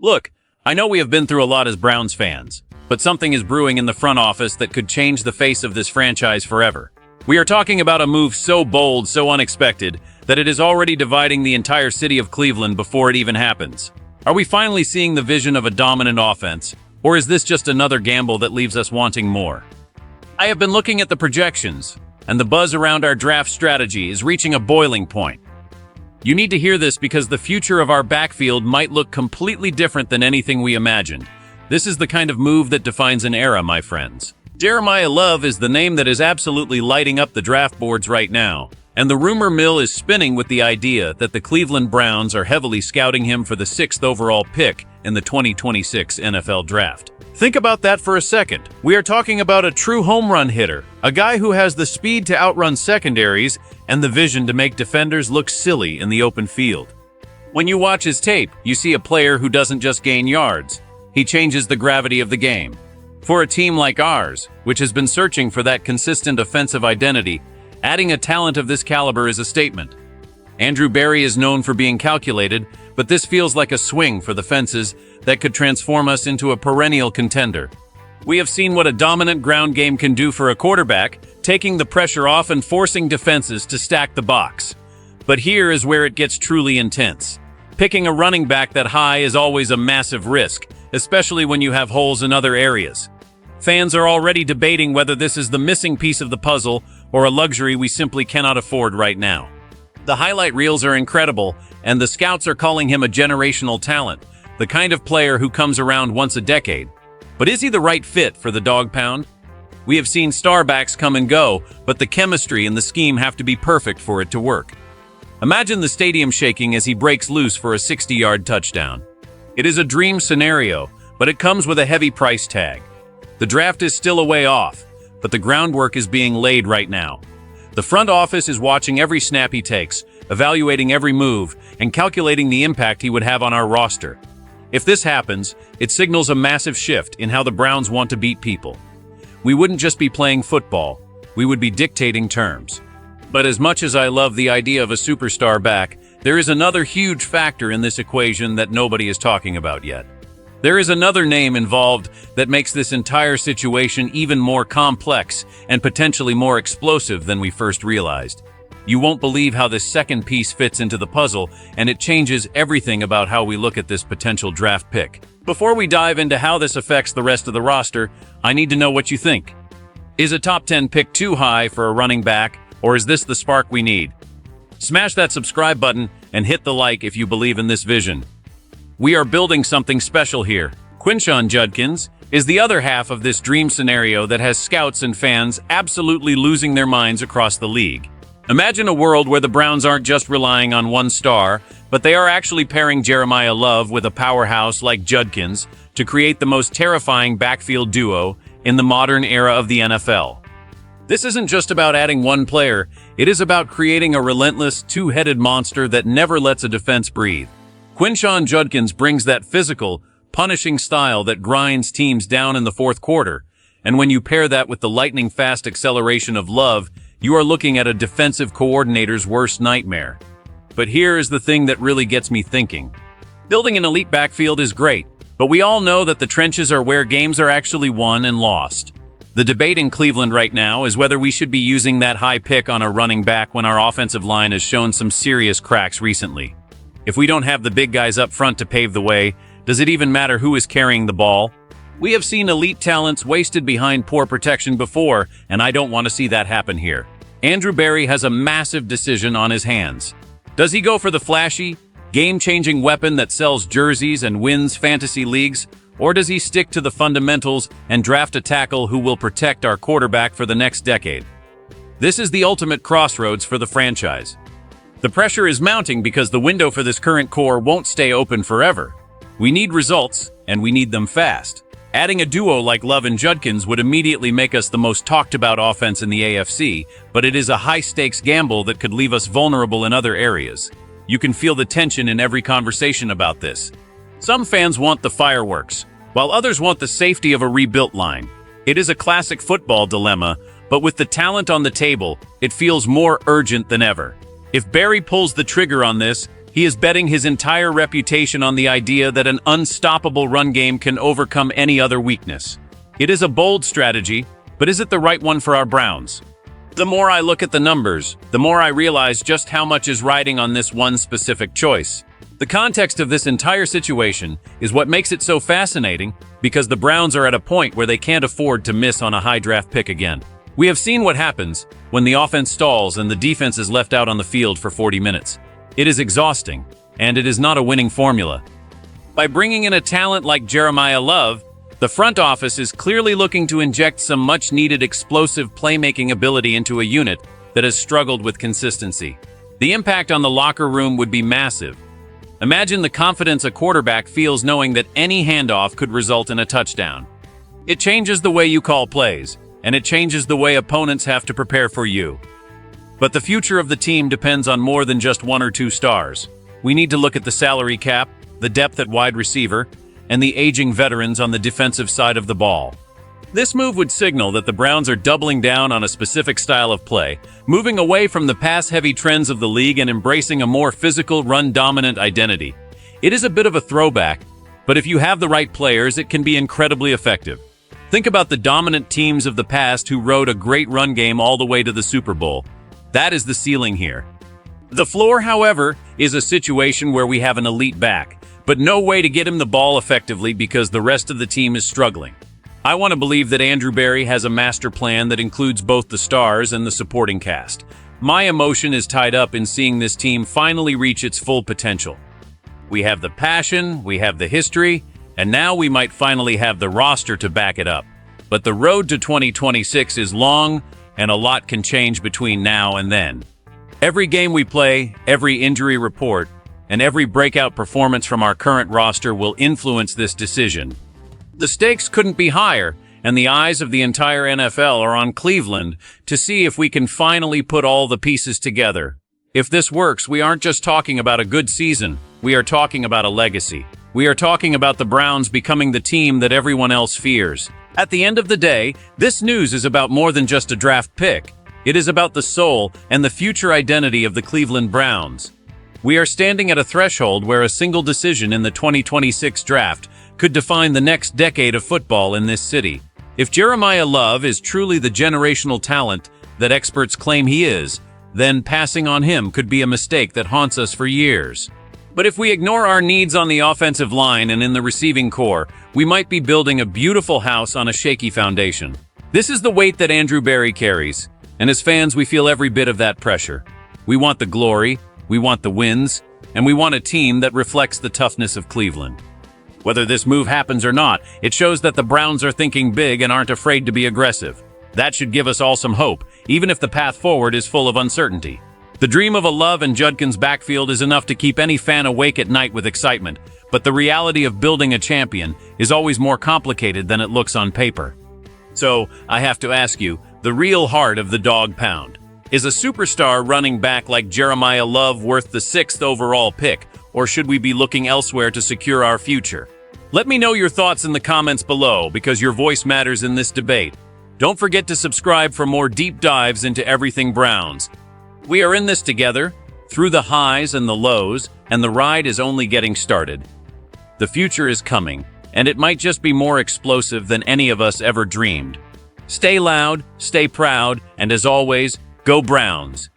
Look, I know we have been through a lot as Browns fans, but something is brewing in the front office that could change the face of this franchise forever. We are talking about a move so bold, so unexpected, that it is already dividing the entire city of Cleveland before it even happens. Are we finally seeing the vision of a dominant offense, or is this just another gamble that leaves us wanting more? I have been looking at the projections, and the buzz around our draft strategy is reaching a boiling point. You need to hear this because the future of our backfield might look completely different than anything we imagined. This is the kind of move that defines an era, my friends. Jeremiah Love is the name that is absolutely lighting up the draft boards right now, and the rumor mill is spinning with the idea that the Cleveland Browns are heavily scouting him for the 6th overall pick in the 2026 NFL Draft. Think about that for a second. We are talking about a true home run hitter, a guy who has the speed to outrun secondaries and the vision to make defenders look silly in the open field. When you watch his tape, you see a player who doesn't just gain yards, he changes the gravity of the game. For a team like ours, which has been searching for that consistent offensive identity, adding a talent of this caliber is a statement. Andrew Berry is known for being calculated, but this feels like a swing for the fences that could transform us into a perennial contender. We have seen what a dominant ground game can do for a quarterback, taking the pressure off and forcing defenses to stack the box. But here is where it gets truly intense. Picking a running back that high is always a massive risk, especially when you have holes in other areas. Fans are already debating whether this is the missing piece of the puzzle or a luxury we simply cannot afford right now. The highlight reels are incredible, and the scouts are calling him a generational talent, the kind of player who comes around once a decade. But is he the right fit for the Dawg Pound? We have seen starbacks come and go, but the chemistry and the scheme have to be perfect for it to work. Imagine the stadium shaking as he breaks loose for a 60-yard touchdown. It is a dream scenario, but it comes with a heavy price tag. The draft is still a way off, but the groundwork is being laid right now. The front office is watching every snap he takes, evaluating every move, and calculating the impact he would have on our roster. If this happens, it signals a massive shift in how the Browns want to beat people. We wouldn't just be playing football, we would be dictating terms. But as much as I love the idea of a superstar back, there is another huge factor in this equation that nobody is talking about yet. There is another name involved that makes this entire situation even more complex and potentially more explosive than we first realized. You won't believe how this second piece fits into the puzzle, and it changes everything about how we look at this potential draft pick. Before we dive into how this affects the rest of the roster, I need to know what you think. Is a top 10 pick too high for a running back, or is this the spark we need? Smash that subscribe button and hit the like if you believe in this vision. We are building something special here. Quinshon Judkins is the other half of this dream scenario that has scouts and fans absolutely losing their minds across the league. Imagine a world where the Browns aren't just relying on one star, but they are actually pairing Jeremiah Love with a powerhouse like Judkins to create the most terrifying backfield duo in the modern era of the NFL. This isn't just about adding one player, it is about creating a relentless, two-headed monster that never lets a defense breathe. Quinshon Judkins brings that physical, punishing style that grinds teams down in the fourth quarter, and when you pair that with the lightning-fast acceleration of Love, you are looking at a defensive coordinator's worst nightmare. But here is the thing that really gets me thinking. Building an elite backfield is great, but we all know that the trenches are where games are actually won and lost. The debate in Cleveland right now is whether we should be using that high pick on a running back when our offensive line has shown some serious cracks recently. If we don't have the big guys up front to pave the way, does it even matter who is carrying the ball? We have seen elite talents wasted behind poor protection before, and I don't want to see that happen here. Andrew Berry has a massive decision on his hands. Does he go for the flashy, game-changing weapon that sells jerseys and wins fantasy leagues, or does he stick to the fundamentals and draft a tackle who will protect our quarterback for the next decade? This is the ultimate crossroads for the franchise. The pressure is mounting because the window for this current core won't stay open forever. We need results, and we need them fast. Adding a duo like Love and Judkins would immediately make us the most talked-about offense in the AFC, but it is a high-stakes gamble that could leave us vulnerable in other areas. You can feel the tension in every conversation about this. Some fans want the fireworks, while others want the safety of a rebuilt line. It is a classic football dilemma, but with the talent on the table, it feels more urgent than ever. If Berry pulls the trigger on this, He is betting his entire reputation on the idea that an unstoppable run game can overcome any other weakness. It is a bold strategy, but is it the right one for our Browns? The more I look at the numbers, the more I realize just how much is riding on this one specific choice. The context of this entire situation is what makes it so fascinating, because the Browns are at a point where they can't afford to miss on a high draft pick again. We have seen what happens when the offense stalls and the defense is left out on the field for 40 minutes. It is exhausting, and it is not a winning formula. By bringing in a talent like Jeremiah Love, the front office is clearly looking to inject some much-needed explosive playmaking ability into a unit that has struggled with consistency. The impact on the locker room would be massive. Imagine the confidence a quarterback feels knowing that any handoff could result in a touchdown. It changes the way you call plays, and it changes the way opponents have to prepare for you. But the future of the team depends on more than just one or two stars. We need to look at the salary cap, the depth at wide receiver, and the aging veterans on the defensive side of the ball. This move would signal that the Browns are doubling down on a specific style of play, moving away from the pass-heavy trends of the league and embracing a more physical, run-dominant identity. It is a bit of a throwback, but if you have the right players, it can be incredibly effective. Think about the dominant teams of the past who rode a great run game all the way to the Super Bowl. That is the ceiling here. The floor, however, is a situation where we have an elite back, but no way to get him the ball effectively because the rest of the team is struggling. I want to believe that Andrew Berry has a master plan that includes both the stars and the supporting cast. My emotion is tied up in seeing this team finally reach its full potential. We have the passion, we have the history, and now we might finally have the roster to back it up. But the road to 2026 is long, and a lot can change between now and then. Every game we play, every injury report, and every breakout performance from our current roster will influence this decision. The stakes couldn't be higher, and the eyes of the entire NFL are on Cleveland to see if we can finally put all the pieces together. If this works, we aren't just talking about a good season, we are talking about a legacy. We are talking about the Browns becoming the team that everyone else fears. At the end of the day, this news is about more than just a draft pick. It is about the soul and the future identity of the Cleveland Browns. We are standing at a threshold where a single decision in the 2026 draft could define the next decade of football in this city. If Jeremiah Love is truly the generational talent that experts claim he is, then passing on him could be a mistake that haunts us for years. But if we ignore our needs on the offensive line and in the receiving core, we might be building a beautiful house on a shaky foundation. This is the weight that Andrew Berry carries, and as fans we feel every bit of that pressure. We want the glory, we want the wins, and we want a team that reflects the toughness of Cleveland. Whether this move happens or not, it shows that the Browns are thinking big and aren't afraid to be aggressive. That should give us all some hope, even if the path forward is full of uncertainty. The dream of a Love and Judkins backfield is enough to keep any fan awake at night with excitement, but the reality of building a champion is always more complicated than it looks on paper. So, I have to ask you, the real heart of the Dawg Pound. Is a superstar running back like Jeremiah Love worth the 6th overall pick, or should we be looking elsewhere to secure our future? Let me know your thoughts in the comments below, because your voice matters in this debate. Don't forget to subscribe for more deep dives into everything Browns. We are in this together, through the highs and the lows, and the ride is only getting started. The future is coming, and it might just be more explosive than any of us ever dreamed. Stay loud, stay proud, and as always, go Browns!